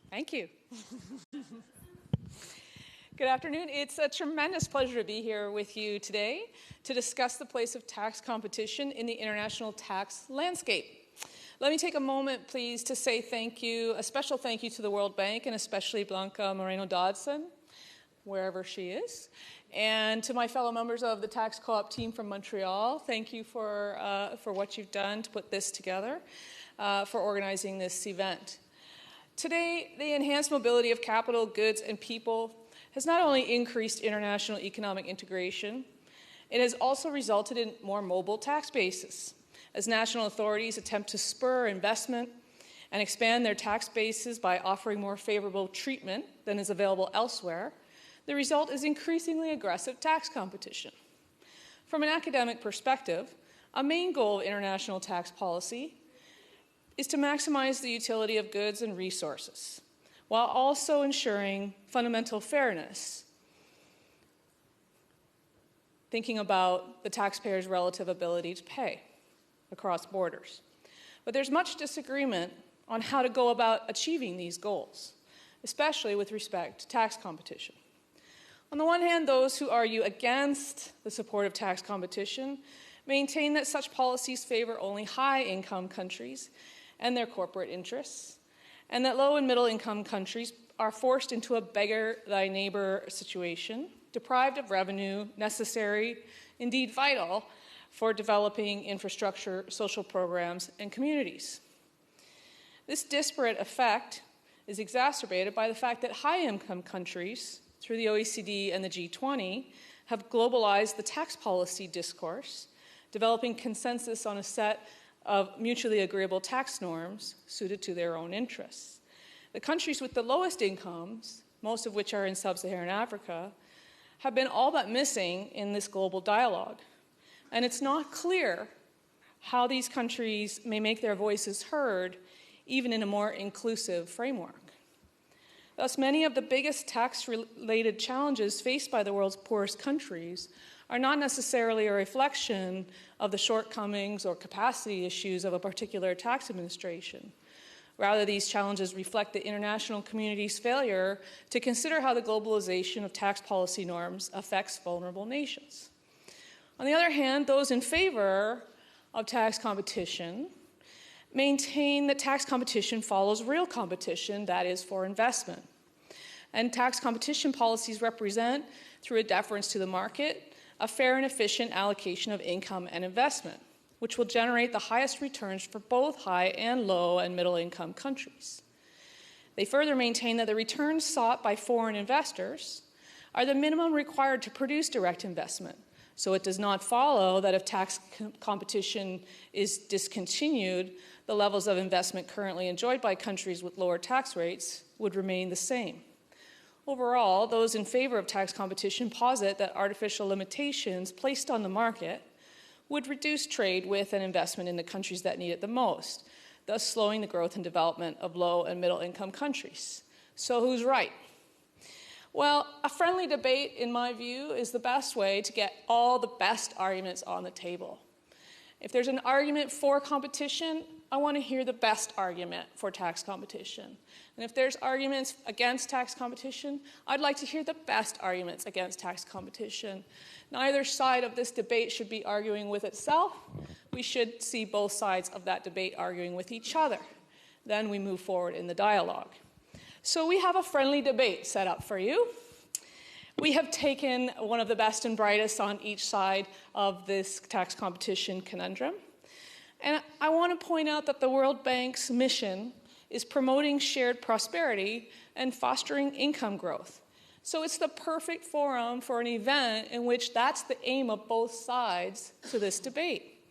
Thank you. Good afternoon. It's a tremendous pleasure to be here with you today to discuss the place of tax competition in the international tax landscape. Let me take a moment, please, to say thank you, a special thank you to the World Bank, and especially Blanca Moreno-Dodson, wherever she is, and to my fellow members of the Tax Co-op team from Montreal. Thank you for what you've done to put this together, for organizing this event. Today, the enhanced mobility of capital, goods, and people has not only increased international economic integration, it has also resulted in more mobile tax bases. As national authorities attempt to spur investment and expand their tax bases by offering more favorable treatment than is available elsewhere, the result is increasingly aggressive tax competition. From an academic perspective, a main goal of international tax policy is to maximize the utility of goods and resources, while also ensuring fundamental fairness, thinking about the taxpayer's relative ability to pay across borders. But there's much disagreement on how to go about achieving these goals, especially with respect to tax competition. On the one hand, those who argue against the support of tax competition maintain that such policies favor only high-income countries and their corporate interests, and that low and middle-income countries are forced into a beggar-thy-neighbor situation, deprived of revenue necessary, indeed vital, for developing infrastructure, social programs, and communities. This disparate effect is exacerbated by the fact that high-income countries, through the OECD and the G20, have globalized the tax policy discourse, developing consensus on a set of mutually agreeable tax norms suited to their own interests. The countries with the lowest incomes, most of which are in sub-Saharan Africa, have been all but missing in this global dialogue. And it's not clear how these countries may make their voices heard, even in a more inclusive framework. Thus, many of the biggest tax-related challenges faced by the world's poorest countries are not necessarily a reflection of the shortcomings or capacity issues of a particular tax administration. Rather, these challenges reflect the international community's failure to consider how the globalization of tax policy norms affects vulnerable nations. On the other hand, those in favor of tax competition maintain that tax competition follows real competition, that is, for investment. And tax competition policies represent, through a deference to the market, a fair and efficient allocation of income and investment, which will generate the highest returns for both high and low and middle income countries. They further maintain that the returns sought by foreign investors are the minimum required to produce direct investment. So it does not follow that if tax competition is discontinued, the levels of investment currently enjoyed by countries with lower tax rates would remain the same. Overall, those in favor of tax competition posit that artificial limitations placed on the market would reduce trade with and investment in the countries that need it the most, thus slowing the growth and development of low and middle income countries. So who's right? Well, a friendly debate, in my view, is the best way to get all the best arguments on the table. If there's an argument for competition, I want to hear the best argument for tax competition. And if there's arguments against tax competition, I'd like to hear the best arguments against tax competition. Neither side of this debate should be arguing with itself. We should see both sides of that debate arguing with each other. Then we move forward in the dialogue. So we have a friendly debate set up for you. We have taken one of the best and brightest on each side of this tax competition conundrum. And I want to point out that the World Bank's mission is promoting shared prosperity and fostering income growth. So it's the perfect forum for an event in which that's the aim of both sides to this debate.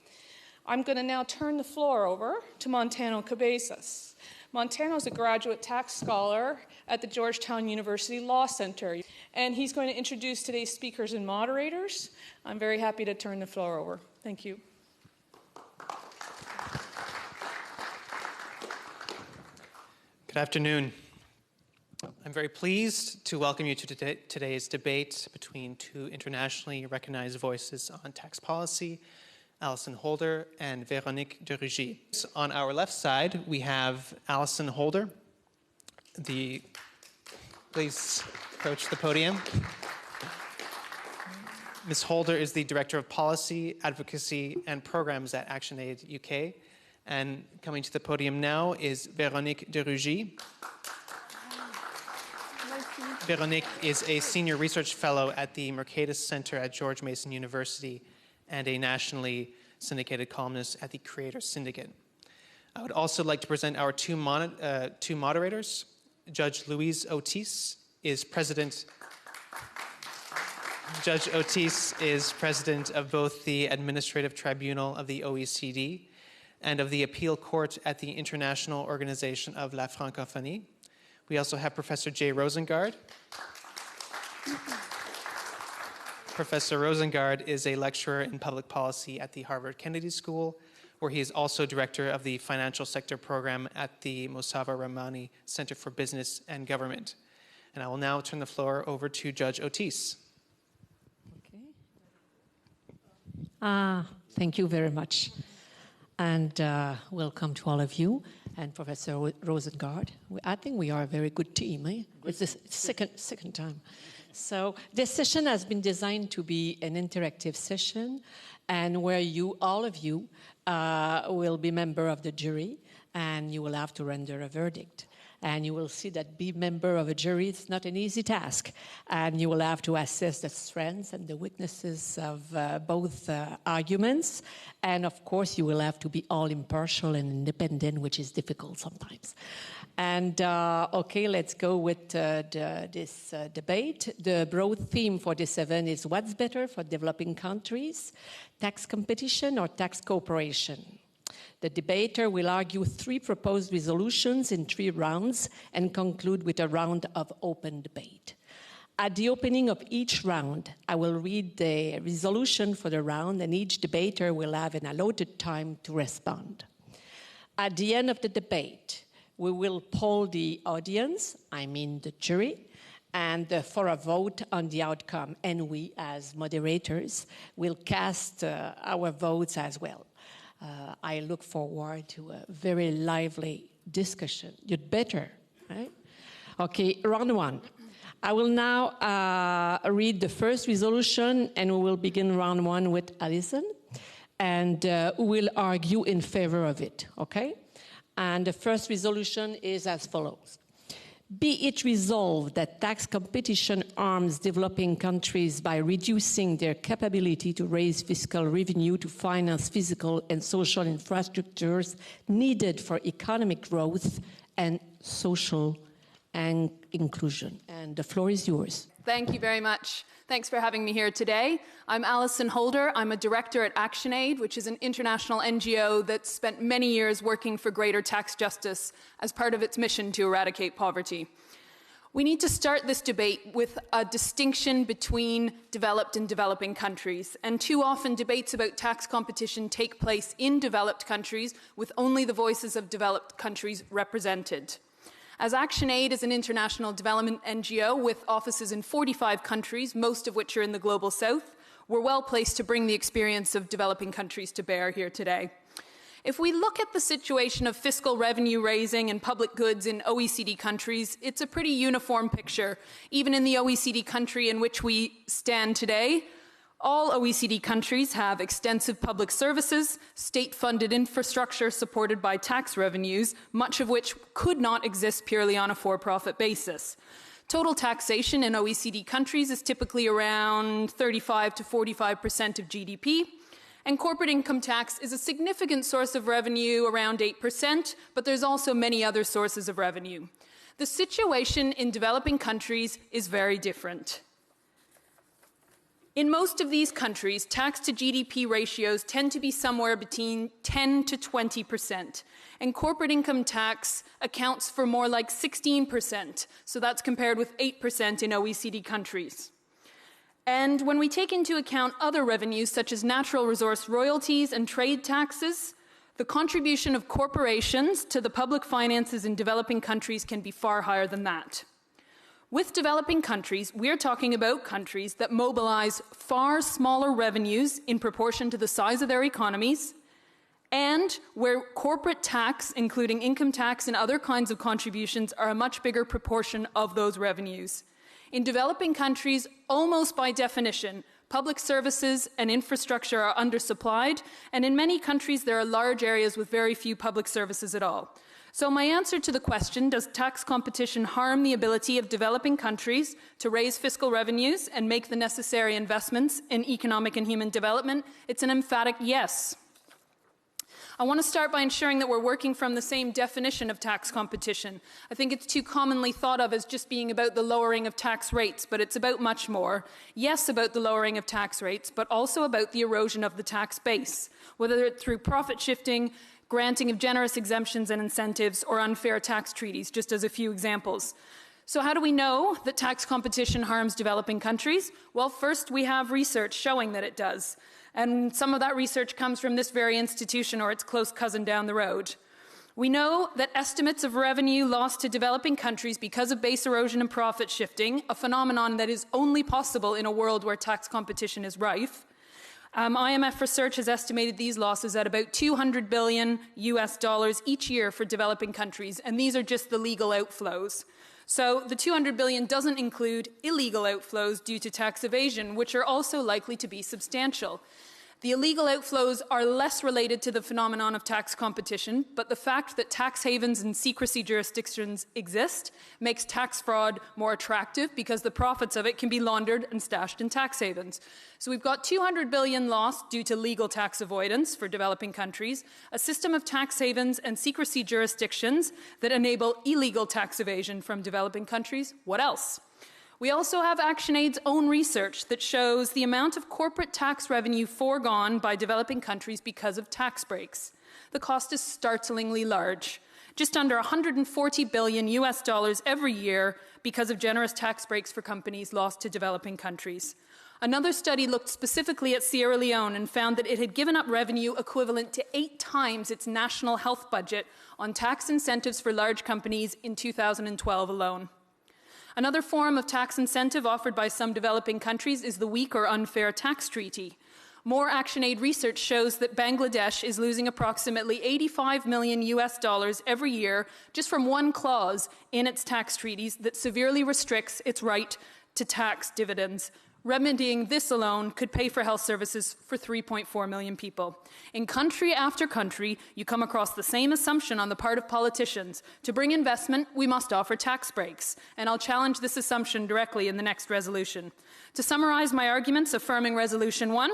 I'm going to now turn the floor over to Montano Cabezas. Montano is a graduate tax scholar at the Georgetown University Law Center, and he's going to introduce today's speakers and moderators. I'm very happy to turn the floor over. Thank you. Good afternoon. I'm very pleased to welcome you to today's debate between two internationally recognized voices on tax policy, Alison Holder and Véronique de Rugy. On our left side, we have Alison Holder, Please approach the podium. Ms. Holder is the Director of Policy, Advocacy, and Programs at ActionAid UK. And coming to the podium now is Véronique de Rugy. Véronique is a Senior Research Fellow at the Mercatus Center at George Mason University and a nationally syndicated columnist at the Creator Syndicate. I would also like to present our two moderators. Judge Louise Otis is president. Judge Otis is president of both the Administrative Tribunal of the OECD and of the Appeal Court at the International Organization of La Francophonie. We also have Professor Jay Rosengard. Professor Rosengard is a lecturer in public policy at the Harvard Kennedy School, where he is also director of the Financial Sector Program at the Mosava Rahmani Center for Business and Government. And I will now turn the floor over to Judge Otis. Thank you very much. And welcome to all of you and Professor Rosengard. I think we are a very good team. Eh? It's the second time. So this session has been designed to be an interactive session, and where all of you will be member of the jury, and you will have to render a verdict. And you will see that being member of a jury is not an easy task. And you will have to assess the strengths and the weaknesses of both arguments. And of course, you will have to be all impartial and independent, which is difficult sometimes. And okay, let's go with this debate. The broad theme for this event is what's better for developing countries, tax competition or tax cooperation? The debater will argue 3 proposed resolutions in 3 rounds and conclude with a round of open debate. At the opening of each round, I will read the resolution for the round, and each debater will have an allotted time to respond. At the end of the debate, we will poll the audience, I mean the jury, and for a vote on the outcome. And we, as moderators, will cast our votes as well. I look forward to a very lively discussion. You'd better, right? Okay, round 1. I will now read the first resolution, and we will begin round 1 with Alison, and we will argue in favor of it, okay? And the first resolution is as follows. Be it resolved that tax competition harms developing countries by reducing their capability to raise fiscal revenue to finance physical and social infrastructures needed for economic growth and social and inclusion. And the floor is yours. Thank you very much. Thanks for having me here today. I'm Alison Holder. I'm a director at ActionAid, which is an international NGO that's spent many years working for greater tax justice as part of its mission to eradicate poverty. We need to start this debate with a distinction between developed and developing countries. And too often debates about tax competition take place in developed countries with only the voices of developed countries represented. As ActionAid is an international development NGO with offices in 45 countries, most of which are in the global south, we're well placed to bring the experience of developing countries to bear here today. If we look at the situation of fiscal revenue raising and public goods in OECD countries, it's a pretty uniform picture. Even in the OECD country in which we stand today, all OECD countries have extensive public services, state-funded infrastructure supported by tax revenues, much of which could not exist purely on a for-profit basis. Total taxation in OECD countries is typically around 35 to 45% of GDP, and corporate income tax is a significant source of revenue, around 8%, but there's also many other sources of revenue. The situation in developing countries is very different. In most of these countries, tax to GDP ratios tend to be somewhere between 10 to 20%, and corporate income tax accounts for more like 16%, so that's compared with 8% in OECD countries. And when we take into account other revenues such as natural resource royalties and trade taxes, the contribution of corporations to the public finances in developing countries can be far higher than that. With developing countries, we're talking about countries that mobilize far smaller revenues in proportion to the size of their economies and where corporate tax, including income tax and other kinds of contributions, are a much bigger proportion of those revenues. In developing countries, almost by definition, public services and infrastructure are undersupplied, and in many countries there are large areas with very few public services at all. So my answer to the question, does tax competition harm the ability of developing countries to raise fiscal revenues and make the necessary investments in economic and human development? It's an emphatic yes. I want to start by ensuring that we're working from the same definition of tax competition. I think it's too commonly thought of as just being about the lowering of tax rates, but it's about much more. Yes, about the lowering of tax rates, but also about the erosion of the tax base, whether it's through profit shifting, granting of generous exemptions and incentives, or unfair tax treaties, just as a few examples. So how do we know that tax competition harms developing countries? Well, first we have research showing that it does. And some of that research comes from this very institution or its close cousin down the road. We know that estimates of revenue lost to developing countries because of base erosion and profit shifting, a phenomenon that is only possible in a world where tax competition is rife. IMF research has estimated these losses at about $200 billion each year for developing countries, and these are just the legal outflows. So the $200 billion doesn't include illegal outflows due to tax evasion, which are also likely to be substantial. The illegal outflows are less related to the phenomenon of tax competition, but the fact that tax havens and secrecy jurisdictions exist makes tax fraud more attractive because the profits of it can be laundered and stashed in tax havens. So we've got $200 billion lost due to legal tax avoidance for developing countries, a system of tax havens and secrecy jurisdictions that enable illegal tax evasion from developing countries. What else? We also have ActionAid's own research that shows the amount of corporate tax revenue foregone by developing countries because of tax breaks. The cost is startlingly large, just under $140 billion every year because of generous tax breaks for companies lost to developing countries. Another study looked specifically at Sierra Leone and found that it had given up revenue equivalent to 8 times its national health budget on tax incentives for large companies in 2012 alone. Another form of tax incentive offered by some developing countries is the weak or unfair tax treaty. More ActionAid research shows that Bangladesh is losing approximately $85 million every year just from one clause in its tax treaties that severely restricts its right to tax dividends. Remedying this alone could pay for health services for 3.4 million people. In country after country, you come across the same assumption on the part of politicians. To bring investment, we must offer tax breaks. And I'll challenge this assumption directly in the next resolution. To summarize my arguments affirming Resolution 1,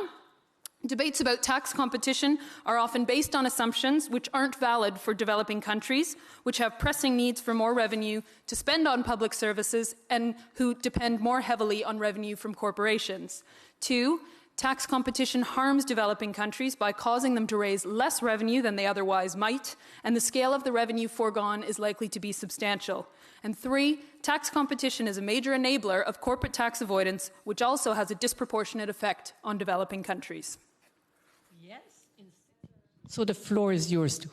debates about tax competition are often based on assumptions which aren't valid for developing countries, which have pressing needs for more revenue to spend on public services and who depend more heavily on revenue from corporations. 2, tax competition harms developing countries by causing them to raise less revenue than they otherwise might, and the scale of the revenue foregone is likely to be substantial. And 3, tax competition is a major enabler of corporate tax avoidance, which also has a disproportionate effect on developing countries. So the floor is yours too.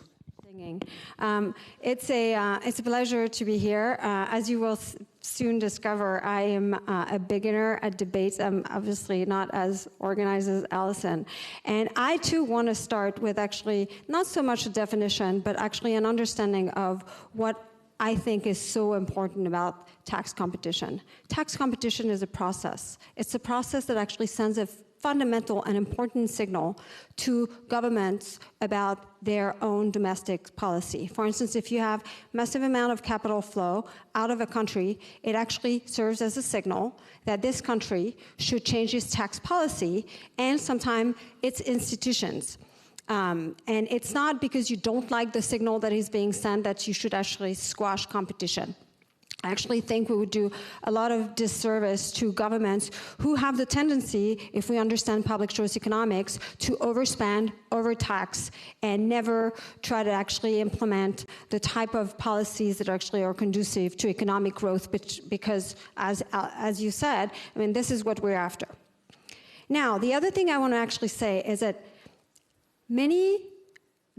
It's a pleasure to be here. As you will soon discover, I am a beginner at debates. I'm obviously not as organized as Alison. And I too want to start with actually not so much a definition, but actually an understanding of what I think is so important about tax competition. Tax competition is a process. It's a process that actually sends a fundamental and important signal to governments about their own domestic policy. For instance, if you have massive amount of capital flow out of a country, it actually serves as a signal that this country should change its tax policy and sometimes its institutions. And it's not because you don't like the signal that is being sent that you should actually squash competition. I actually think we would do a lot of disservice to governments who have the tendency, if we understand public choice economics, to overspend, overtax, and never try to actually implement the type of policies that actually are conducive to economic growth, because as you said, I mean, this is what we're after. Now, the other thing I want to actually say is that many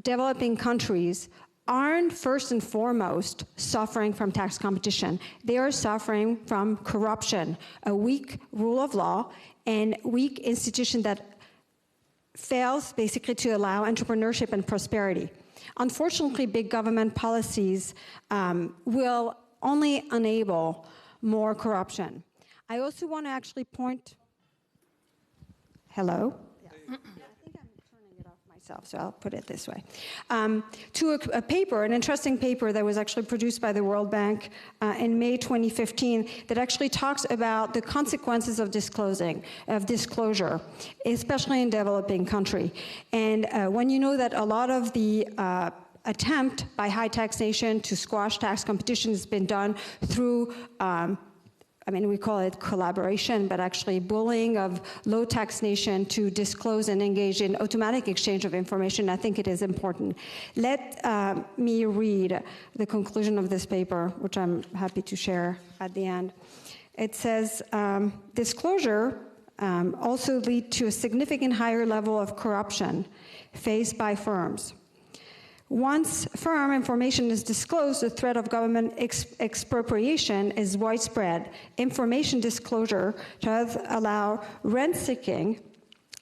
developing countries aren't first and foremost suffering from tax competition. They are suffering from corruption, a weak rule of law, and weak institution that fails basically to allow entrepreneurship and prosperity. Unfortunately, big government policies will only enable more corruption. I also want to actually point, hello? Yeah. I think I'm turning it off myself, so I'll put it this way. To a paper, an interesting paper that was actually produced by the World Bank in May 2015 that actually talks about the consequences of disclosure, especially in developing country. And when you know that a lot of the attempt by high taxation to squash tax competition has been done through we call it collaboration, but actually bullying of low tax nation to disclose and engage in automatic exchange of information. I think it is important. Let me read the conclusion of this paper, which I'm happy to share at the end. It says, disclosure also lead to a significant higher level of corruption faced by firms. Once firm information is disclosed, the threat of government expropriation is widespread. Information disclosure does allow rent-seeking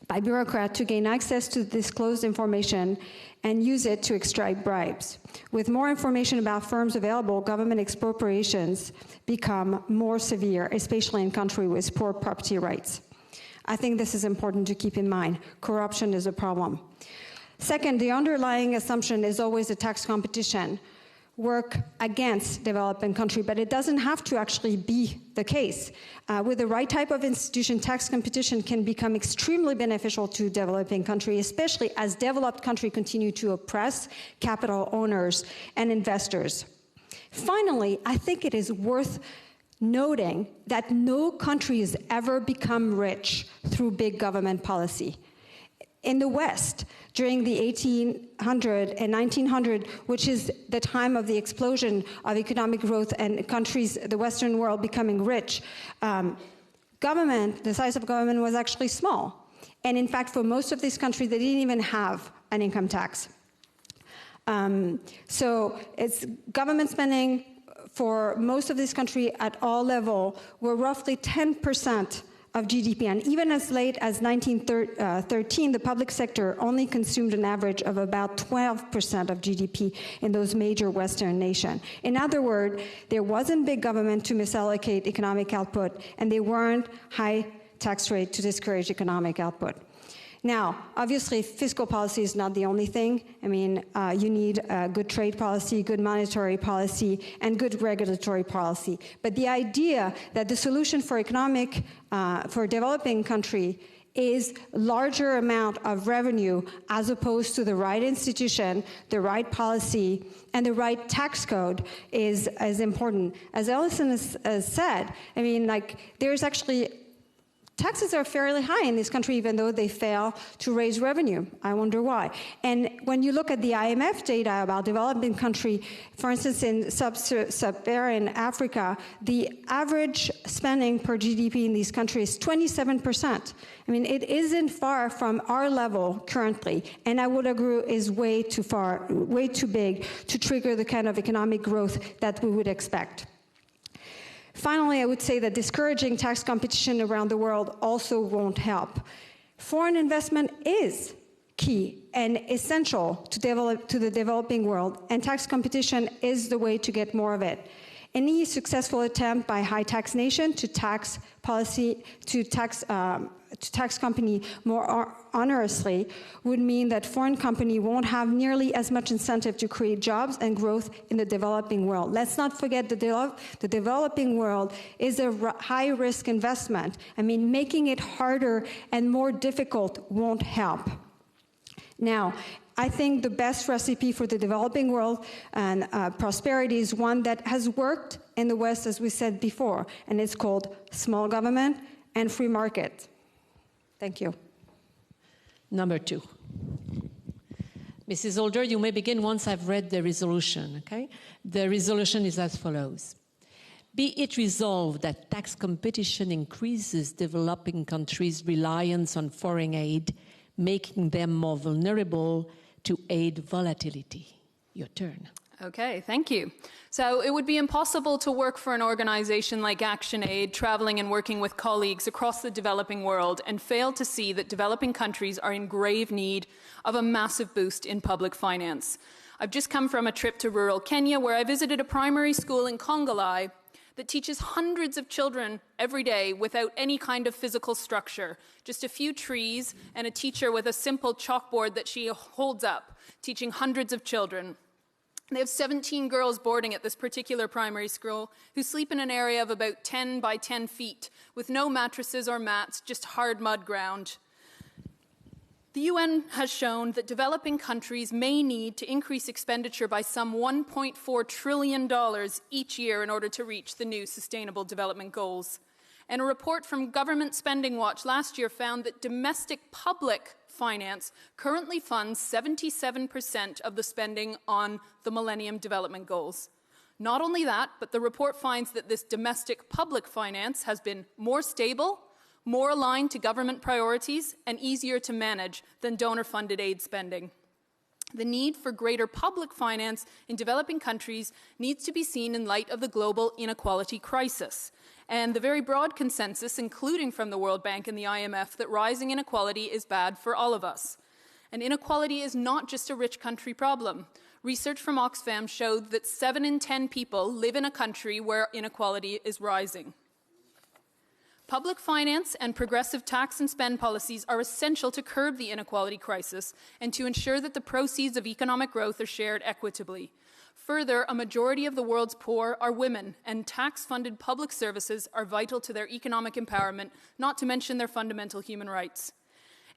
by bureaucrats to gain access to disclosed information and use it to extract bribes. With more information about firms available, government expropriations become more severe, especially in countries with poor property rights. I think this is important to keep in mind. Corruption is a problem. Second, the underlying assumption is always a tax competition work against developing country, but it doesn't have to actually be the case. With the right type of institution, tax competition can become extremely beneficial to developing country, especially as developed countries continue to oppress capital owners and investors. Finally, I think it is worth noting that no country has ever become rich through big government policy. In the West, during the 1800 and 1900, which is the time of the explosion of economic growth and countries, the Western world becoming rich, the size of government was actually small. And in fact, for most of these countries, they didn't even have an income tax. So it's government spending for most of this country at all levels were roughly 10% of GDP, and even as late as 1913, the public sector only consumed an average of about 12% of GDP in those major Western nations. In other words, there wasn't big government to misallocate economic output, and there weren't high tax rate to discourage economic output. Now, obviously, fiscal policy is not the only thing. I mean, you need good trade policy, good monetary policy, and good regulatory policy. But the idea that the solution for for developing country is larger amount of revenue as opposed to the right institution, the right policy, and the right tax code is important. As Alison has said, I mean, there's actually taxes are fairly high in this country, even though they fail to raise revenue. I wonder why. And when you look at the IMF data about developing country, for instance, in sub-Saharan Africa, the average spending per GDP in these countries is 27%. I mean, it isn't far from our level currently, and I would agree is way too far, way too big to trigger the kind of economic growth that we would expect. Finally, I would say that discouraging tax competition around the world also won't help. Foreign investment is key and essential to the developing world, and tax competition is the way to get more of it. Any successful attempt by high tax nation to tax company more onerously would mean that foreign company won't have nearly as much incentive to create jobs and growth in the developing world. Let's not forget the developing world is a high-risk investment. I mean, making it harder and more difficult won't help. Now, I think the best recipe for the developing world and prosperity is one that has worked in the West, as we said before, and it's called small government and free market. Thank you. Number 2. Mrs. Holder, you may begin once I've read the resolution, okay? The resolution is as follows. Be it resolved that tax competition increases developing countries' reliance on foreign aid, making them more vulnerable to aid volatility. Your turn. Okay, thank you. So it would be impossible to work for an organization like ActionAid, traveling and working with colleagues across the developing world, and fail to see that developing countries are in grave need of a massive boost in public finance. I've just come from a trip to rural Kenya where I visited a primary school in Kongolai that teaches hundreds of children every day without any kind of physical structure, just a few trees and a teacher with a simple chalkboard that she holds up, teaching hundreds of children. They have 17 girls boarding at this particular primary school who sleep in an area of about 10 by 10 feet with no mattresses or mats, just hard mud ground. The UN has shown that developing countries may need to increase expenditure by some $1.4 trillion each year in order to reach the new Sustainable Development Goals. And a report from Government Spending Watch last year found that domestic public finance currently funds 77% of the spending on the Millennium Development Goals. Not only that, but the report finds that this domestic public finance has been more stable, more aligned to government priorities, and easier to manage than donor-funded aid spending. The need for greater public finance in developing countries needs to be seen in light of the global inequality crisis and the very broad consensus, including from the World Bank and the IMF, that rising inequality is bad for all of us. And inequality is not just a rich country problem. Research from Oxfam showed that 7 in 10 people live in a country where inequality is rising. Public finance and progressive tax and spend policies are essential to curb the inequality crisis and to ensure that the proceeds of economic growth are shared equitably. Further, a majority of the world's poor are women, and tax-funded public services are vital to their economic empowerment, not to mention their fundamental human rights.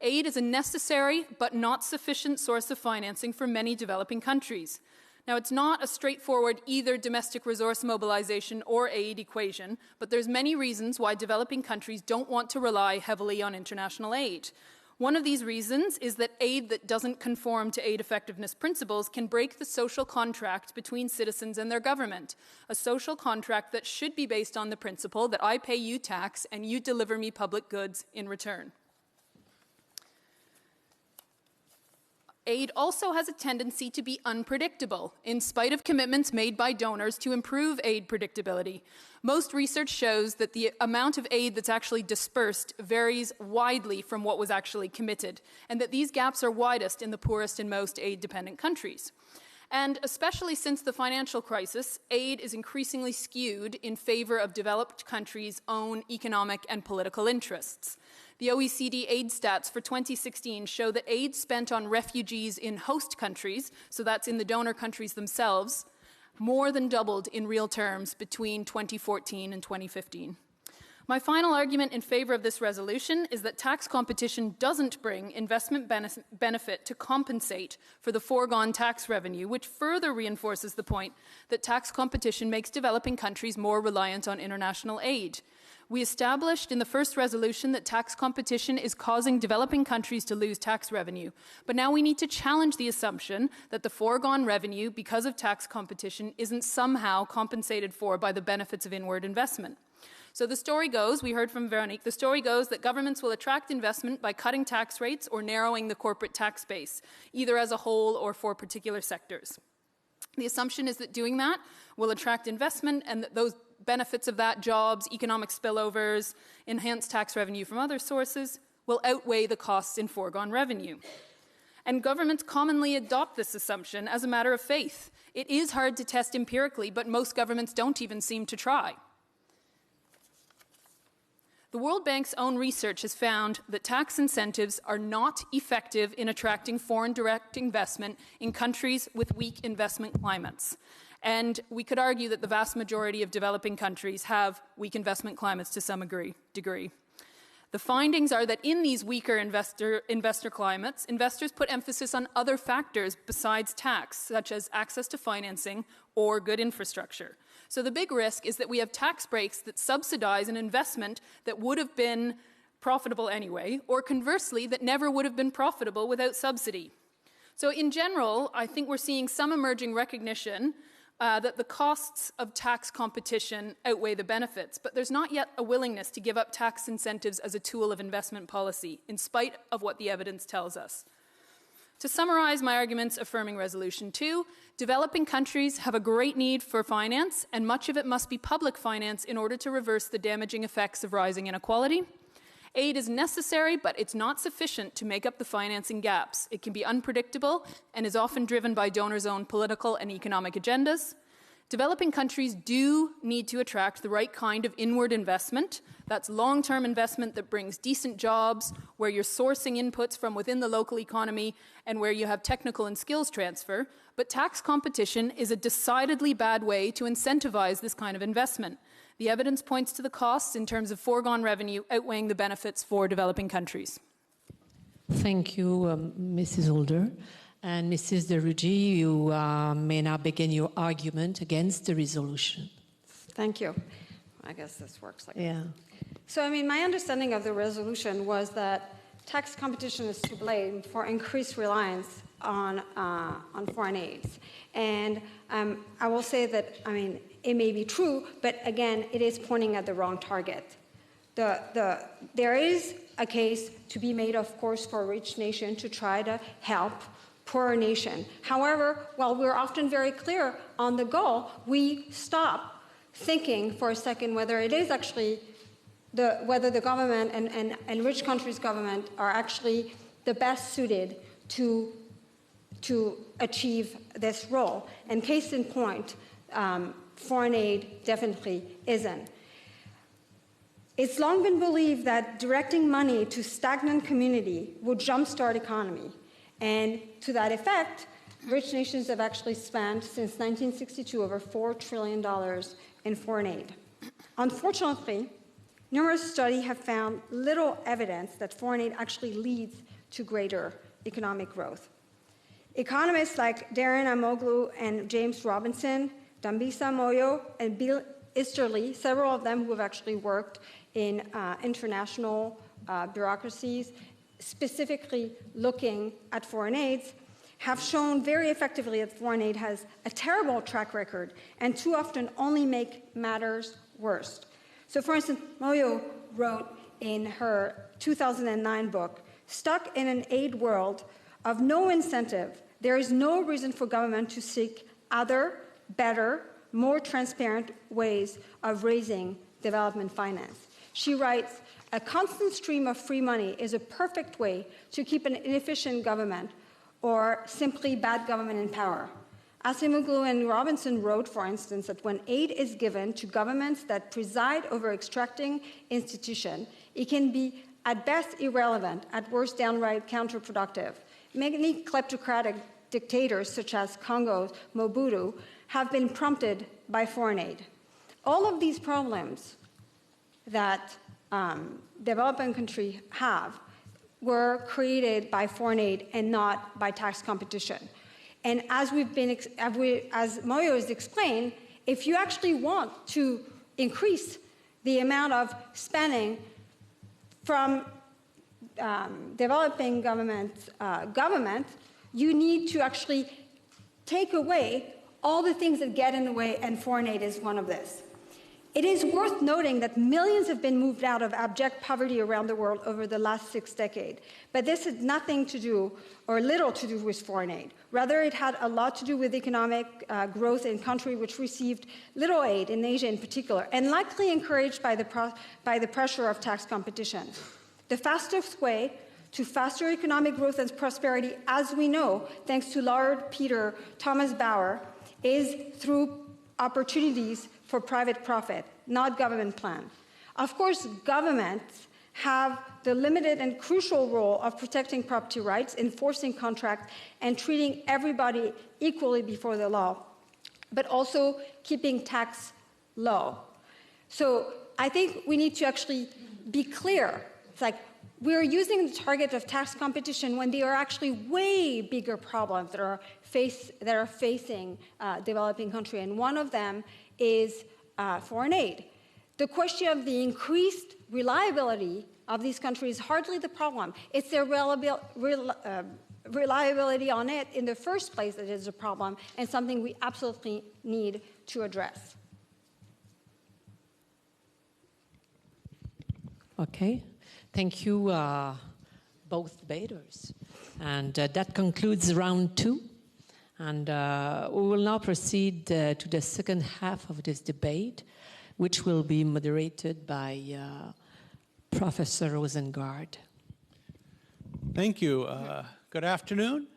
Aid is a necessary but not sufficient source of financing for many developing countries. Now, it's not a straightforward either domestic resource mobilization or aid equation, but there's many reasons why developing countries don't want to rely heavily on international aid. One of these reasons is that aid that doesn't conform to aid effectiveness principles can break the social contract between citizens and their government, a social contract that should be based on the principle that I pay you tax and you deliver me public goods in return. Aid also has a tendency to be unpredictable, in spite of commitments made by donors to improve aid predictability. Most research shows that the amount of aid that's actually dispersed varies widely from what was actually committed, and that these gaps are widest in the poorest and most aid-dependent countries. And especially since the financial crisis, aid is increasingly skewed in favor of developed countries' own economic and political interests. The OECD aid stats for 2016 show that aid spent on refugees in host countries, so that's in the donor countries themselves, more than doubled in real terms between 2014 and 2015. My final argument in favor of this resolution is that tax competition doesn't bring investment benefit to compensate for the foregone tax revenue, which further reinforces the point that tax competition makes developing countries more reliant on international aid. We established in the first resolution that tax competition is causing developing countries to lose tax revenue, but now we need to challenge the assumption that the foregone revenue, because of tax competition, isn't somehow compensated for by the benefits of inward investment. So the story goes, we heard from Veronique, the story goes that governments will attract investment by cutting tax rates or narrowing the corporate tax base, either as a whole or for particular sectors. The assumption is that doing that will attract investment and that those benefits of that, jobs, economic spillovers, enhanced tax revenue from other sources, will outweigh the costs in foregone revenue. And governments commonly adopt this assumption as a matter of faith. It is hard to test empirically, but most governments don't even seem to try. The World Bank's own research has found that tax incentives are not effective in attracting foreign direct investment in countries with weak investment climates. And we could argue that the vast majority of developing countries have weak investment climates to some degree. The findings are that in these weaker investor climates, investors put emphasis on other factors besides tax, such as access to financing or good infrastructure. So the big risk is that we have tax breaks that subsidize an investment that would have been profitable anyway, or conversely, that never would have been profitable without subsidy. So in general, I think we're seeing some emerging recognition that the costs of tax competition outweigh the benefits, but there's not yet a willingness to give up tax incentives as a tool of investment policy, in spite of what the evidence tells us. To summarize my arguments affirming Resolution 2, developing countries have a great need for finance, and much of it must be public finance in order to reverse the damaging effects of rising inequality. Aid is necessary, but it's not sufficient to make up the financing gaps. It can be unpredictable and is often driven by donors' own political and economic agendas. Developing countries do need to attract the right kind of inward investment. That's long-term investment that brings decent jobs, where you're sourcing inputs from within the local economy and where you have technical and skills transfer. But tax competition is a decidedly bad way to incentivize this kind of investment. The evidence points to the costs in terms of foregone revenue outweighing the benefits for developing countries. Thank you, Mrs. Holder. And Mrs. De Rugy, you may now begin your argument against the resolution. Thank you. I guess this works like Yeah. So, my understanding of the resolution was that tax competition is to blame for increased reliance on foreign aids. And I will say that, it may be true, but again, it is pointing at the wrong target. There is a case to be made, of course, for a rich nation to try to help poorer nation. However, while we're often very clear on the goal, we stop thinking for a second whether it is actually whether the government and rich countries' government are actually the best suited to achieve this role. And case in point, foreign aid definitely isn't. It's long been believed that directing money to stagnant community would jumpstart economy. And to that effect, rich nations have actually spent, since 1962, over $4 trillion in foreign aid. Unfortunately, numerous studies have found little evidence that foreign aid actually leads to greater economic growth. Economists like Darren Amoglu and James Robinson, Dambisa Moyo, and Bill Easterly, several of them who have actually worked in international bureaucracies, specifically looking at foreign aids, have shown very effectively that foreign aid has a terrible track record and too often only make matters worse. So, for instance, Moyo wrote in her 2009 book, "Stuck in an aid world of no incentive, there is no reason for government to seek other, better, more transparent ways of raising development finance." She writes, "A constant stream of free money is a perfect way to keep an inefficient government or simply bad government in power." Acemoglu and Robinson wrote, for instance, that when aid is given to governments that preside over extracting institutions, it can be at best irrelevant, at worst downright counterproductive. Many kleptocratic dictators, such as Congo's Mobutu, have been prompted by foreign aid. All of these problems that developing countries have were created by foreign aid and not by tax competition. And as Moyo has explained, if you actually want to increase the amount of spending from developing government, you need to actually take away all the things that get in the way, and foreign aid is one of this. It is worth noting that millions have been moved out of abject poverty around the world over the last 6 decades. But this had nothing to do, or little to do, with foreign aid. Rather, it had a lot to do with economic growth in countries which received little aid, in Asia in particular, and likely encouraged by the pressure of tax competition. The fastest way to faster economic growth and prosperity, as we know, thanks to Lord Peter Thomas Bauer, is through opportunities for private profit, not government plan. Of course, governments have the limited and crucial role of protecting property rights, enforcing contracts, and treating everybody equally before the law, but also keeping tax low. So I think we need to actually be clear. It's like we're using the target of tax competition when there are actually way bigger problems that are facing developing countries, and one of them is foreign aid. The question of the increased reliability of these countries is hardly the problem. It's their reliability on it in the first place that is a problem, and something we absolutely need to address. Okay. Thank you, both debaters. And that concludes round 2. And we will now proceed to the second half of this debate, which will be moderated by Professor Rosengard. Thank you. Good afternoon,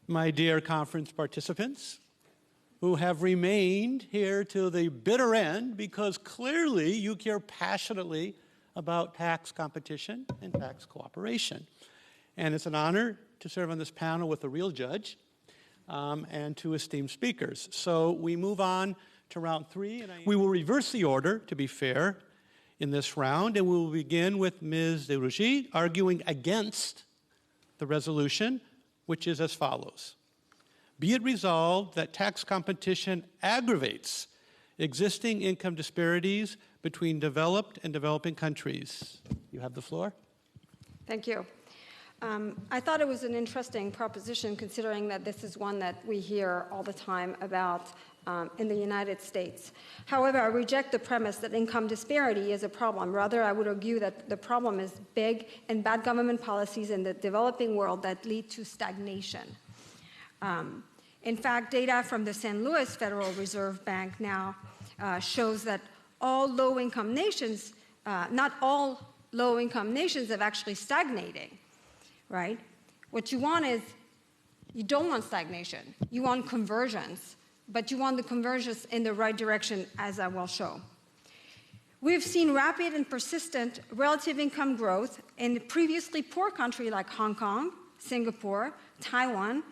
my dear conference participants who have remained here to the bitter end because clearly you care passionately about tax competition and tax cooperation. And it's an honor to serve on this panel with a real judge and two esteemed speakers. So we move on to round 3. And we will reverse the order, to be fair, in this round, and we will begin with Ms. de Rugy arguing against the resolution, which is as follows. Be it resolved that tax competition aggravates existing income disparities between developed and developing countries. You have the floor. Thank you. I thought it was an interesting proposition considering that this is one that we hear all the time about in the United States. However, I reject the premise that income disparity is a problem. Rather, I would argue that the problem is big and bad government policies in the developing world that lead to stagnation. In fact, data from the St. Louis Federal Reserve Bank now shows that all low-income nations, not all low-income nations have actually stagnating, right? What you want is, you don't want stagnation. You want convergence, but you want the convergence in the right direction, as I will show. We've seen rapid and persistent relative income growth in previously poor countries like Hong Kong, Singapore, Taiwan,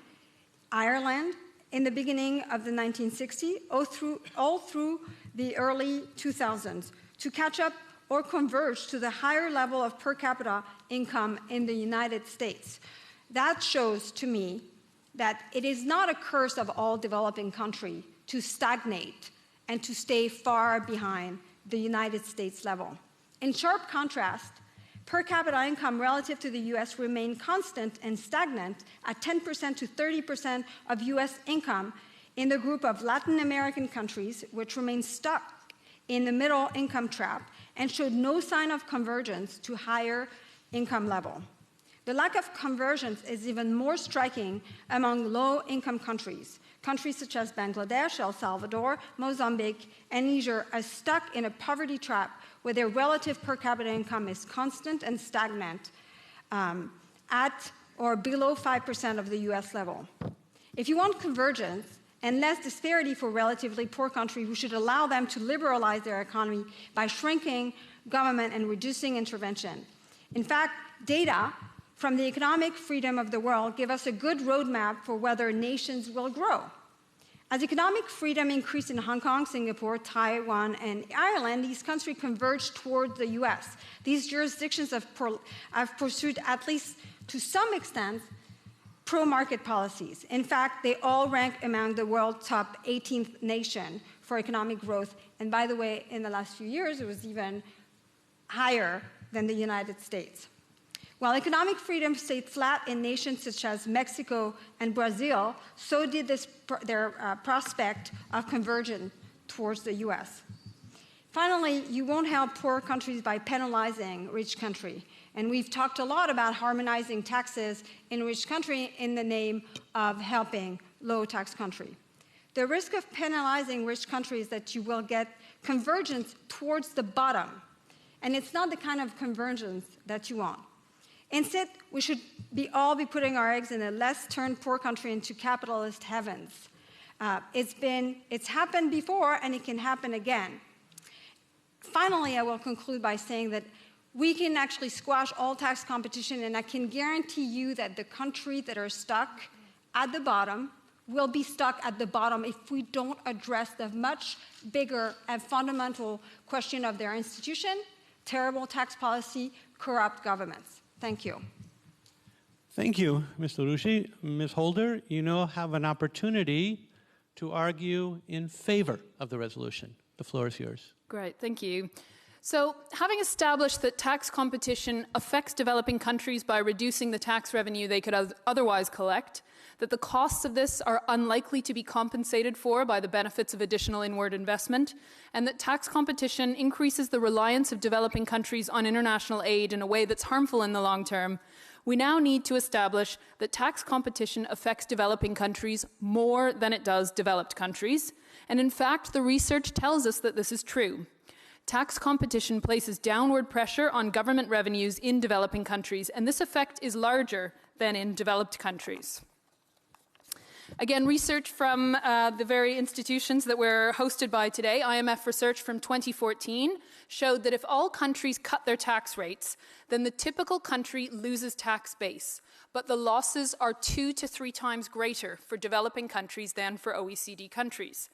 Ireland, in the beginning of the 1960s, all through the early 2000s, to catch up or converge to the higher level of per capita income in the United States. That shows to me that it is not a curse of all developing countries to stagnate and to stay far behind the United States level. In sharp contrast, per capita income relative to the US remained constant and stagnant at 10% to 30% of US income in the group of Latin American countries, which remained stuck in the middle income trap and showed no sign of convergence to higher income level. The lack of convergence is even more striking among low-income countries. Countries such as Bangladesh, El Salvador, Mozambique, and Niger are stuck in a poverty trap where their relative per capita income is constant and stagnant at or below 5% of the US level. If you want convergence and less disparity for relatively poor countries, we should allow them to liberalize their economy by shrinking government and reducing intervention. In fact, data from the economic freedom of the world give us a good roadmap for whether nations will grow. As economic freedom increased in Hong Kong, Singapore, Taiwan, and Ireland, these countries converged toward the US. These jurisdictions have pursued, at least to some extent, pro-market policies. In fact, they all rank among the world's top 18th nation for economic growth. And by the way, in the last few years, it was even higher than the United States. While economic freedom stayed flat in nations such as Mexico and Brazil, so did their prospect of conversion towards the US. Finally, you won't help poor countries by penalizing rich countries. And we've talked a lot about harmonizing taxes in rich countries in the name of helping low-tax countries. The risk of penalizing rich countries is that you will get convergence towards the bottom. And it's not the kind of convergence that you want. Instead, we should all be putting our eggs in a less-turned poor country into capitalist heavens. It's happened before, and it can happen again. Finally, I will conclude by saying that we can actually squash all tax competition, and I can guarantee you that the countries that are stuck at the bottom will be stuck at the bottom if we don't address the much bigger and fundamental question of their institution, terrible tax policy, corrupt governments. Thank you. Thank you, Ms. LaRouche. Ms. Holder, you now have an opportunity to argue in favor of the resolution. The floor is yours. Great, thank you. So, having established that tax competition affects developing countries by reducing the tax revenue they could otherwise collect, that the costs of this are unlikely to be compensated for by the benefits of additional inward investment, and that tax competition increases the reliance of developing countries on international aid in a way that's harmful in the long term, We now need to establish that tax competition affects developing countries more than it does developed countries. And in fact, the research tells us that this is true. Tax competition places downward pressure on government revenues in developing countries, and this effect is larger than in developed countries. Again, research from the very institutions that we're hosted by today, IMF research from 2014, showed that if all countries cut their tax rates, then the typical country loses tax base. But the losses are 2 to 3 times greater for developing countries than for OECD countries.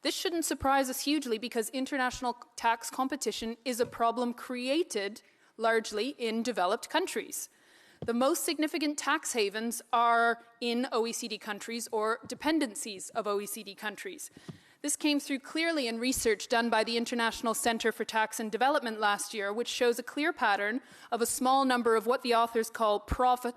This shouldn't surprise us hugely because international tax competition is a problem created largely in developed countries. The most significant tax havens are in OECD countries or dependencies of OECD countries. This came through clearly in research done by the International Center for Tax and Development last year, which shows a clear pattern of a small number of what the authors call profit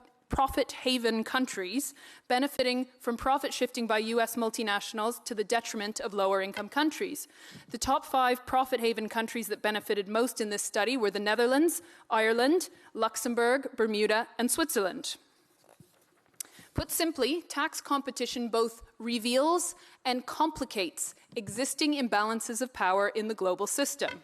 haven countries benefiting from profit shifting by US multinationals to the detriment of lower income countries. The top 5 profit haven countries that benefited most in this study were the Netherlands, Ireland, Luxembourg, Bermuda, and Switzerland. Put simply, tax competition both reveals and complicates existing imbalances of power in the global system.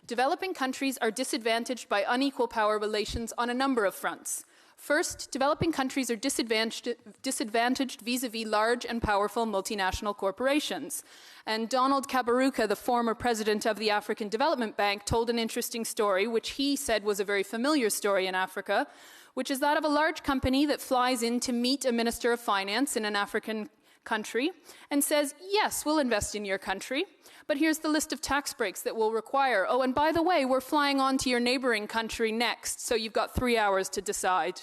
Developing countries are disadvantaged by unequal power relations on a number of fronts. First, developing countries are disadvantaged vis-à-vis large and powerful multinational corporations. And Donald Kaberuka, the former president of the African Development Bank, told an interesting story, which he said was a very familiar story in Africa, which is that of a large company that flies in to meet a minister of finance in an African country and says, yes, we'll invest in your country, but here's the list of tax breaks that we'll require. Oh, and by the way, we're flying on to your neighboring country next, so you've got 3 hours to decide.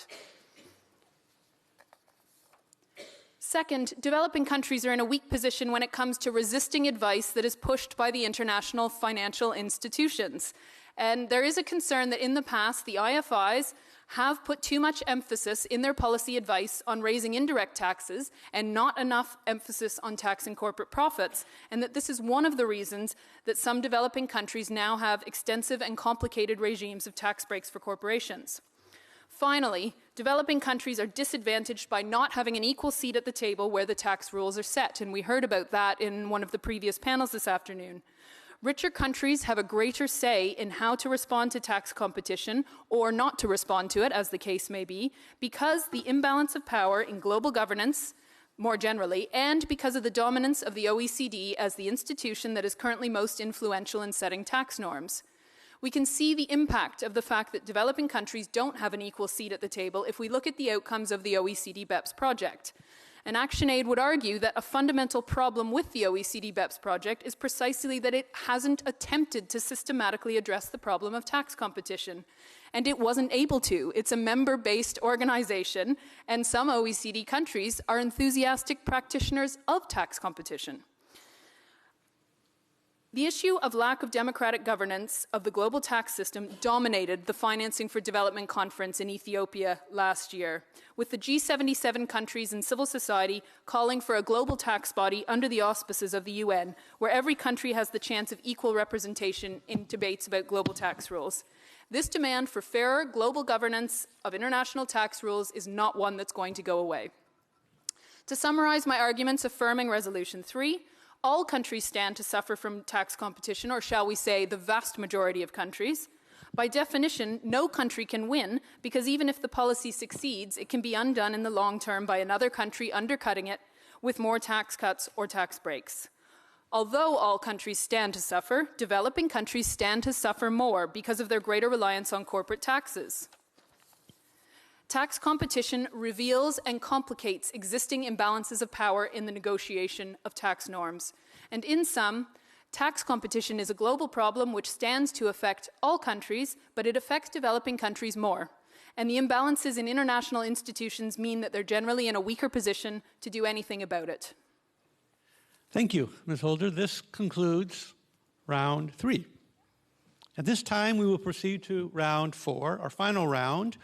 Second, developing countries are in a weak position when it comes to resisting advice that is pushed by the international financial institutions. And there is a concern that in the past, the IFIs have put too much emphasis in their policy advice on raising indirect taxes and not enough emphasis on taxing corporate profits, and that this is one of the reasons that some developing countries now have extensive and complicated regimes of tax breaks for corporations. Finally, developing countries are disadvantaged by not having an equal seat at the table where the tax rules are set, and we heard about that in one of the previous panels this afternoon. Richer countries have a greater say in how to respond to tax competition or not to respond to it, as the case may be, because the imbalance of power in global governance, more generally, and because of the dominance of the OECD as the institution that is currently most influential in setting tax norms. We can see the impact of the fact that developing countries don't have an equal seat at the table if we look at the outcomes of the OECD BEPS project. And ActionAid would argue that a fundamental problem with the OECD BEPS project is precisely that it hasn't attempted to systematically address the problem of tax competition. And it wasn't able to. It's a member-based organization, and some OECD countries are enthusiastic practitioners of tax competition. The issue of lack of democratic governance of the global tax system dominated the Financing for Development conference in Ethiopia last year, with the G77 countries and civil society calling for a global tax body under the auspices of the UN, where every country has the chance of equal representation in debates about global tax rules. This demand for fairer global governance of international tax rules is not one that's going to go away. To summarize my arguments affirming Resolution 3, all countries stand to suffer from tax competition, or shall we say the vast majority of countries. By definition, no country can win, because even if the policy succeeds, it can be undone in the long term by another country undercutting it with more tax cuts or tax breaks. Although all countries stand to suffer, developing countries stand to suffer more because of their greater reliance on corporate taxes. Tax competition reveals and complicates existing imbalances of power in the negotiation of tax norms. And in sum, tax competition is a global problem which stands to affect all countries, but it affects developing countries more. And the imbalances in international institutions mean that they're generally in a weaker position to do anything about it. Thank you, Ms. Holder. This concludes round 3. At this time, we will proceed to round 4, our final round,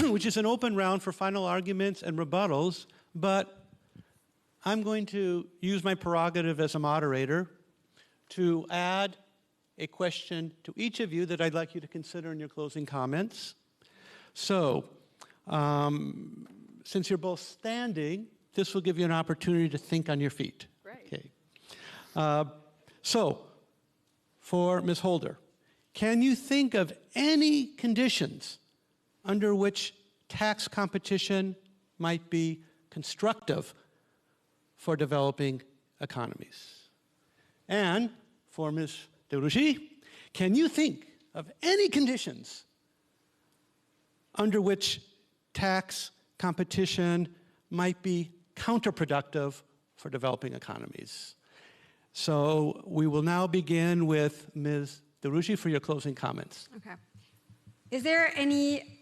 which is an open round for final arguments and rebuttals, but I'm going to use my prerogative as a moderator to add a question to each of you that I'd like you to consider in your closing comments. So, Since you're both standing, this will give you an opportunity to think on your feet. Great. Okay. So, for Ms. Holder, can you think of any conditions under which tax competition might be constructive for developing economies? And for Ms. DeRougy, can you think of any conditions under which tax competition might be counterproductive for developing economies? So we will now begin with Ms. DeRougy for your closing comments. Okay. Is there any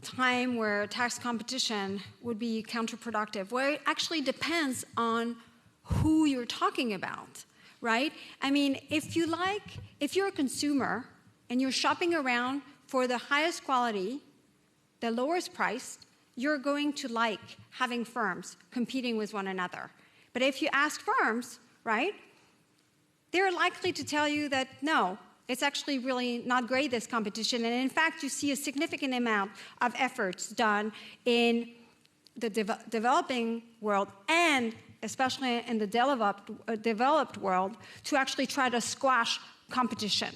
time where tax competition would be counterproductive? Well, it actually depends on who you're talking about, right? I mean, if you're a consumer and you're shopping around for the highest quality, the lowest price, you're going to like having firms competing with one another. But if you ask firms, right, they're likely to tell you that no, it's actually really not great, this competition. And in fact, you see a significant amount of efforts done in the developing world and especially in the developed world to actually try to squash competition,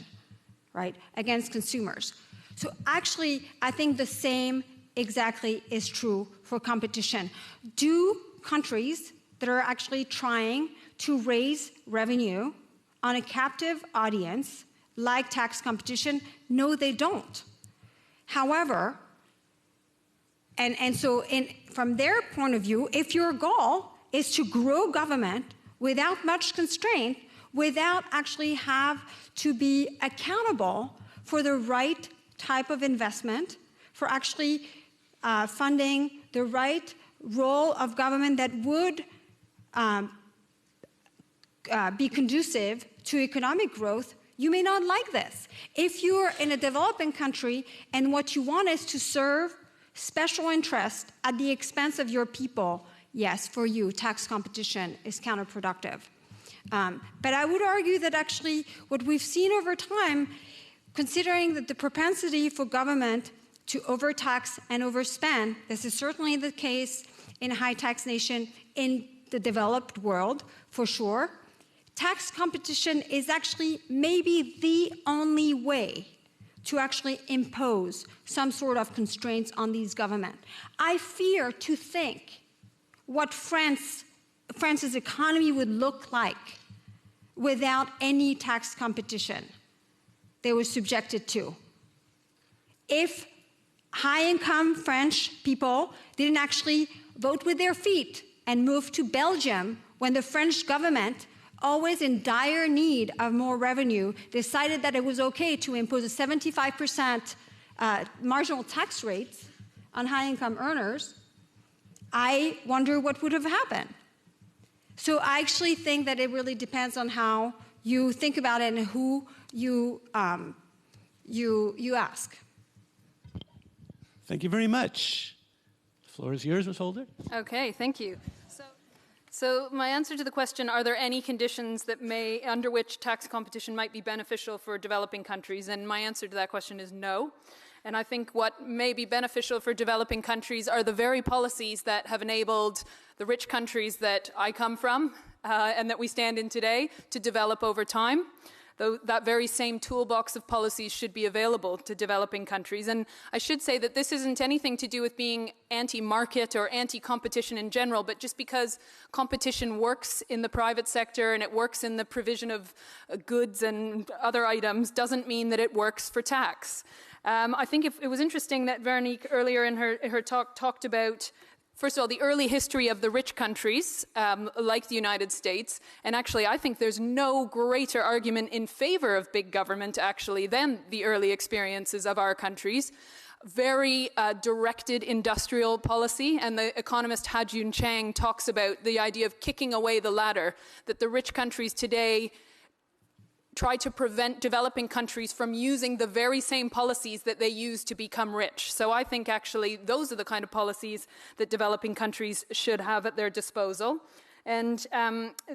right, against consumers. So actually, I think the same exactly is true for competition. Do countries that are actually trying to raise revenue on a captive audience like tax competition? No, they don't. However, so from their point of view, if your goal is to grow government without much constraint, without actually have to be accountable for the right type of investment, for actually funding the right role of government that would be conducive to economic growth, you may not like this. If you're in a developing country and what you want is to serve special interest at the expense of your people, yes, for you, tax competition is counterproductive. But I would argue that actually what we've seen over time, considering that the propensity for government to overtax and overspend, this is certainly the case in a high-tax nation in the developed world, for sure, tax competition is actually maybe the only way to actually impose some sort of constraints on these governments. I fear to think what France's economy would look like without any tax competition they were subjected to. If high-income French people didn't actually vote with their feet and move to Belgium when the French government, always in dire need of more revenue, decided that it was okay to impose a 75% marginal tax rate on high-income earners, I wonder what would have happened. So I actually think that it really depends on how you think about it and who you ask. Thank you very much. The floor is yours, Ms. Holder. Okay, thank you. So my answer to the question, are there any conditions that under which tax competition might be beneficial for developing countries? And my answer to that question is no. And I think what may be beneficial for developing countries are the very policies that have enabled the rich countries that I come from and that we stand in today to develop over time. Though that very same toolbox of policies should be available to developing countries. And I should say that this isn't anything to do with being anti-market or anti-competition in general, but just because competition works in the private sector and it works in the provision of goods and other items doesn't mean that it works for tax. I think it was interesting that Veronique earlier in her talk talked about, first of all, the early history of the rich countries, like the United States. And actually, I think there's no greater argument in favor of big government, actually, than the early experiences of our countries. Very directed industrial policy. And the economist Ha-Joon Chang talks about the idea of kicking away the ladder, that the rich countries today try to prevent developing countries from using the very same policies that they use to become rich. So I think actually those are the kind of policies that developing countries should have at their disposal. And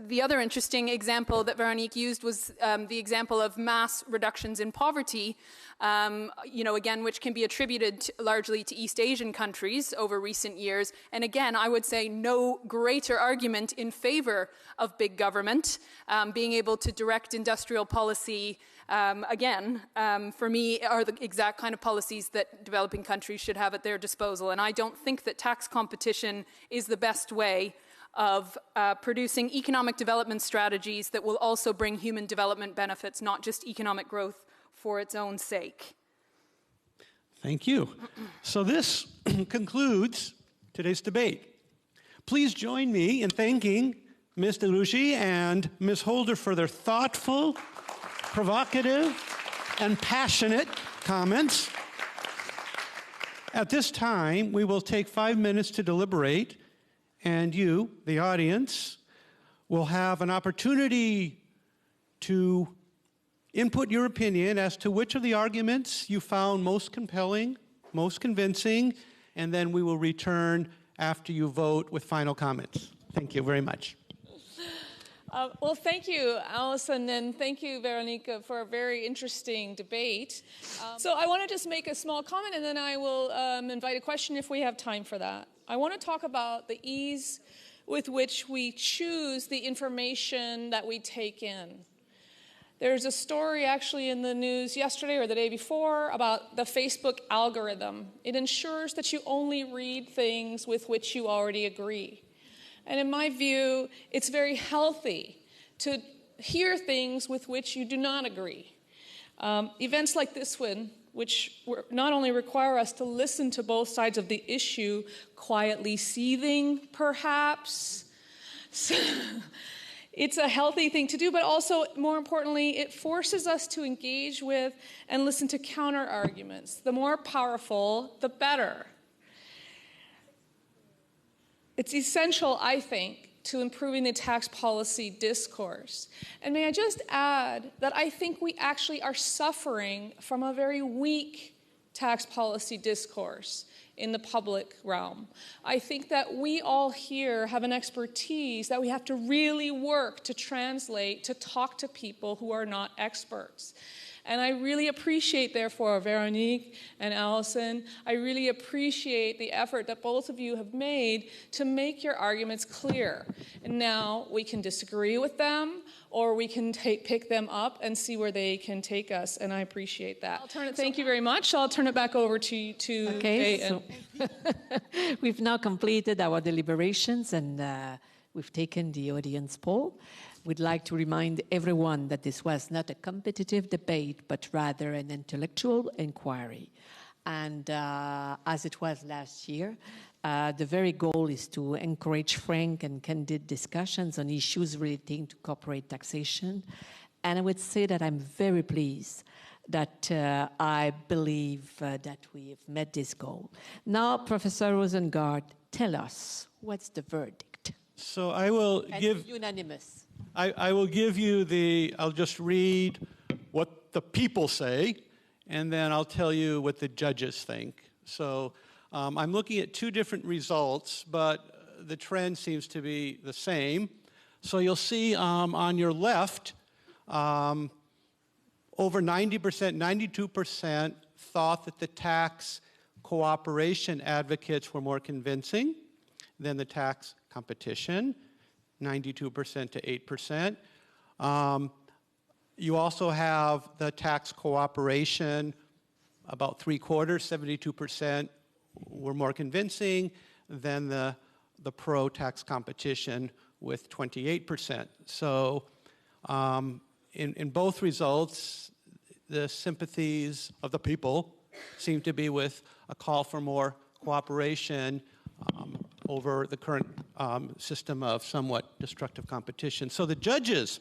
the other interesting example that Veronique used was the example of mass reductions in poverty, again, which can be attributed largely to East Asian countries over recent years. And again, I would say no greater argument in favor of big government, being able to direct industrial policy. For me, are the exact kind of policies that developing countries should have at their disposal. And I don't think that tax competition is the best way of producing economic development strategies that will also bring human development benefits, not just economic growth for its own sake. Thank you. So this concludes today's debate. Please join me in thanking Ms. DeLucci and Ms. Holder for their thoughtful, provocative, and passionate comments. At this time, we will take 5 minutes to deliberate, and you, the audience, will have an opportunity to input your opinion as to which of the arguments you found most compelling, most convincing, and then we will return after you vote with final comments. Thank you very much. Well, thank you, Allison, and thank you, Veronica, for a very interesting debate. So I want to just make a small comment, and then I will invite a question if we have time for that. I want to talk about the ease with which we choose the information that we take in. There's a story actually in the news yesterday or the day before about the Facebook algorithm. It ensures that you only read things with which you already agree. And in my view, it's very healthy to hear things with which you do not agree. Events like this one, which not only require us to listen to both sides of the issue, quietly seething, perhaps. So, it's a healthy thing to do, but also, more importantly, it forces us to engage with and listen to counter-arguments. The more powerful, the better. It's essential, I think, to improving the tax policy discourse. And may I just add that I think we actually are suffering from a very weak tax policy discourse in the public realm. I think that we all here have an expertise that we have to really work to translate, to talk to people who are not experts. And I really appreciate, therefore, Veronique and Allison, I really appreciate the effort that both of you have made to make your arguments clear. And now we can disagree with them, or we can pick them up and see where they can take us, and I appreciate that. Thank you very much. I'll turn it back over to Okay, so we've now completed our deliberations, and we've taken the audience poll. We'd like to remind everyone that this was not a competitive debate, but rather an intellectual inquiry. And as it was last year, the very goal is to encourage frank and candid discussions on issues relating to corporate taxation. And I would say that I'm very pleased that I believe that we have met this goal. Now, Professor Rosengart, tell us, what's the verdict? So I will give... Unanimous. I will give you I'll just read what the people say, and then I'll tell you what the judges think. So I'm looking at two different results, but the trend seems to be the same. So you'll see on your left, over 90%, 92% thought that the tax cooperation advocates were more convincing than the tax competition. 92% to 8%. You also have the tax cooperation, about 3/4, 72% were more convincing than the pro-tax competition with 28%. So in both results, the sympathies of the people seem to be with a call for more cooperation over the current system of somewhat destructive competition. So the judges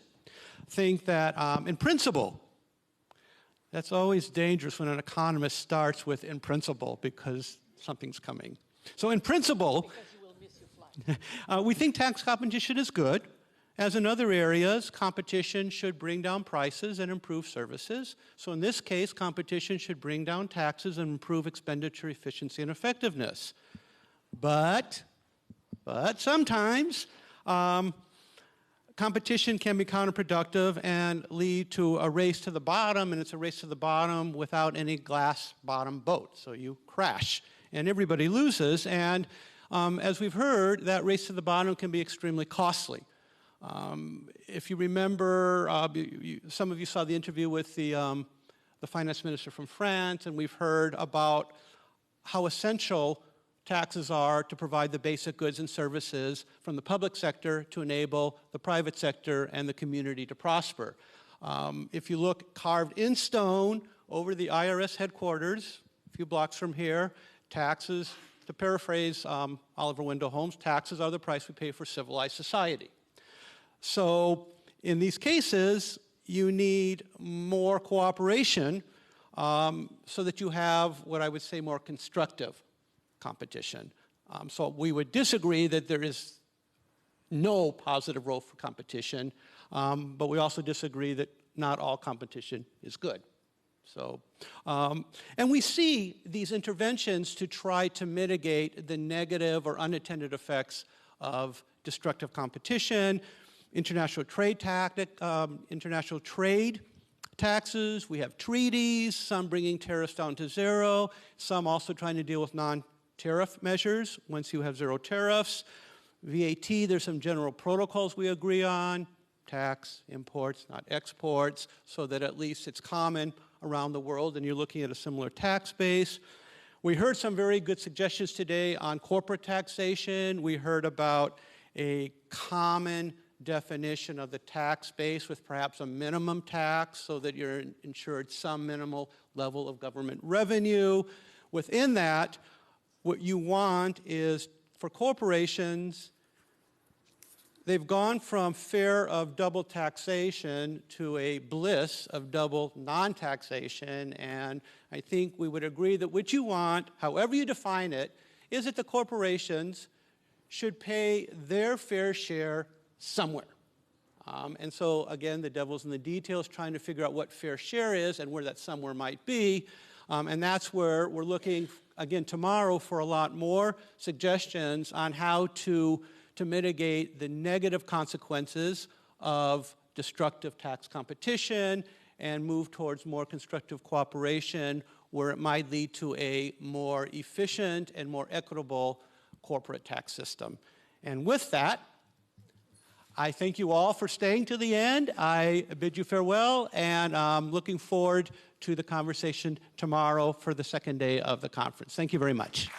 think that, in principle, that's always dangerous when an economist starts with in principle, because something's coming. So in principle, Because you will miss your flight. we think tax competition is good. As in other areas, competition should bring down prices and improve services. So in this case, competition should bring down taxes and improve expenditure efficiency and effectiveness. But sometimes competition can be counterproductive and lead to a race to the bottom, and it's a race to the bottom without any glass bottom boat. So you crash, and everybody loses. And as we've heard, that race to the bottom can be extremely costly. If you remember, some of you saw the interview with the finance minister from France, and we've heard about how essential taxes are to provide the basic goods and services from the public sector to enable the private sector and the community to prosper. If you look carved in stone over the IRS headquarters, a few blocks from here, taxes, to paraphrase Oliver Wendell Holmes, taxes are the price we pay for civilized society. So in these cases, you need more cooperation so that you have what I would say more constructive competition. So we would disagree that there is no positive role for competition, but we also disagree that not all competition is good. So, and we see these interventions to try to mitigate the negative or unintended effects of destructive competition, international trade taxes, we have treaties, some bringing tariffs down to zero, some also trying to deal with non-tariff measures once you have zero tariffs. VAT, there's some general protocols we agree on, tax imports, not exports, so that at least it's common around the world and you're looking at a similar tax base. We heard some very good suggestions today on corporate taxation. We heard about a common definition of the tax base with perhaps a minimum tax so that you're ensured some minimal level of government revenue. Within that, what you want is for corporations, they've gone from fear of double taxation to a bliss of double non-taxation, and I think we would agree that what you want, however you define it, is that the corporations should pay their fair share somewhere. And so, again, the devil's in the details, trying to figure out what fair share is and where that somewhere might be. And that's where we're looking, again, tomorrow for a lot more suggestions on how to mitigate the negative consequences of destructive tax competition and move towards more constructive cooperation where it might lead to a more efficient and more equitable corporate tax system. And with that, I thank you all for staying to the end. I bid you farewell, and I'm looking forward to the conversation tomorrow for the second day of the conference. Thank you very much.